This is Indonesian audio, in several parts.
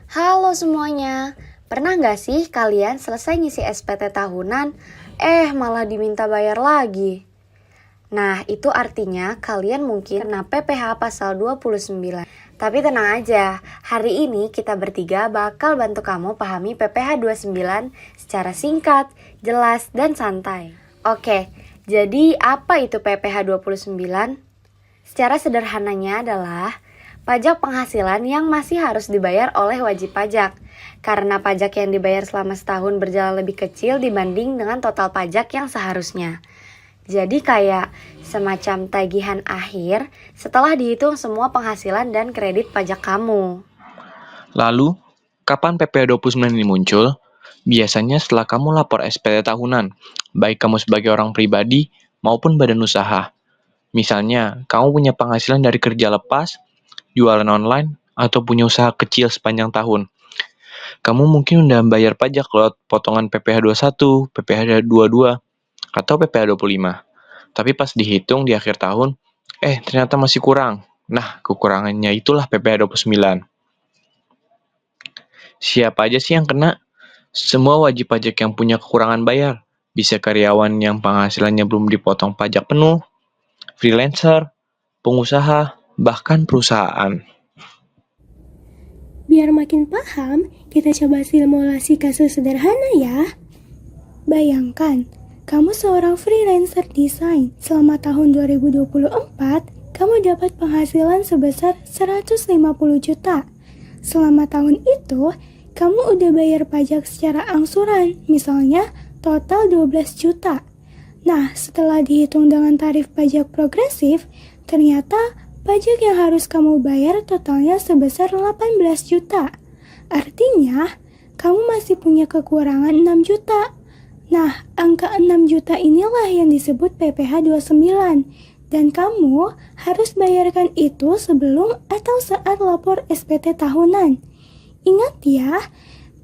Halo semuanya, pernah nggak sih kalian selesai ngisi SPT tahunan, malah diminta bayar lagi? Nah, itu artinya kalian mungkin kena PPh pasal 29. Tapi tenang aja, hari ini kita bertiga bakal bantu kamu pahami PPh 29 secara singkat, jelas, dan santai. Oke, jadi apa itu PPh 29? Secara sederhananya adalah pajak penghasilan yang masih harus dibayar oleh wajib pajak. Karena pajak yang dibayar selama setahun berjalan lebih kecil dibanding dengan total pajak yang seharusnya. Jadi kayak semacam tagihan akhir setelah dihitung semua penghasilan dan kredit pajak kamu. Lalu, kapan PPh 29 ini muncul? Biasanya setelah kamu lapor SPT tahunan, baik kamu sebagai orang pribadi maupun badan usaha. Misalnya, kamu punya penghasilan dari kerja lepas, jualan online, atau punya usaha kecil sepanjang tahun. Kamu mungkin udah bayar pajak lewat potongan PPh 21, PPh 22, atau PPh 25. Tapi pas dihitung di akhir tahun, ternyata masih kurang. Nah, kekurangannya itulah PPh 29. Siapa aja sih yang kena? Semua wajib pajak yang punya kekurangan bayar. Bisa karyawan yang penghasilannya belum dipotong pajak penuh, freelancer, pengusaha, bahkan perusahaan. Biar makin paham, kita coba simulasi kasus sederhana ya. Bayangkan, kamu seorang freelancer desain. Selama tahun 2024, kamu dapat penghasilan sebesar 150 juta. Selama tahun itu, kamu udah bayar pajak secara angsuran, misalnya total 12 juta. Nah, setelah dihitung dengan tarif pajak progresif, ternyata pajak yang harus kamu bayar totalnya sebesar 18 juta. Artinya, kamu masih punya kekurangan 6 juta. Nah, angka 6 juta inilah yang disebut PPh 29. Dan kamu harus bayarkan itu sebelum atau saat lapor SPT tahunan. Ingat ya,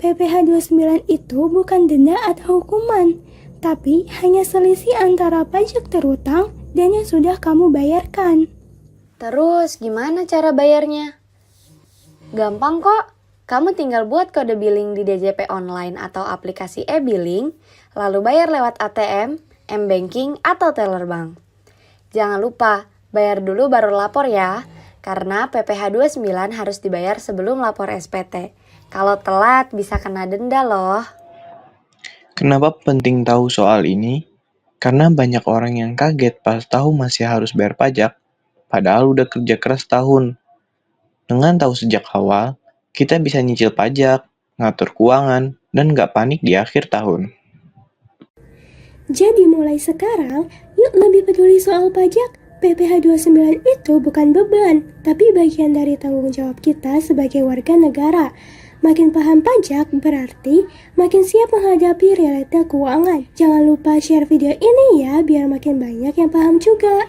PPh 29 itu bukan denda atau hukuman, tapi hanya selisih antara pajak terutang dan yang sudah kamu bayarkan. Terus gimana cara bayarnya? Gampang kok, kamu tinggal buat kode billing di DJP online atau aplikasi e-billing, lalu bayar lewat ATM, m-banking, atau teller bank. Jangan lupa, bayar dulu baru lapor ya, karena PPh 29 harus dibayar sebelum lapor SPT. Kalau telat bisa kena denda loh. Kenapa penting tahu soal ini? Karena banyak orang yang kaget pas tahu masih harus bayar pajak, padahal udah kerja keras tahun. Dengan tahu sejak awal, kita bisa nyicil pajak, ngatur keuangan, dan nggak panik di akhir tahun. Jadi mulai sekarang, yuk lebih peduli soal pajak. PPh 29 itu bukan beban, tapi bagian dari tanggung jawab kita sebagai warga negara. Makin paham pajak berarti makin siap menghadapi realita keuangan. Jangan lupa share video ini ya, biar makin banyak yang paham juga.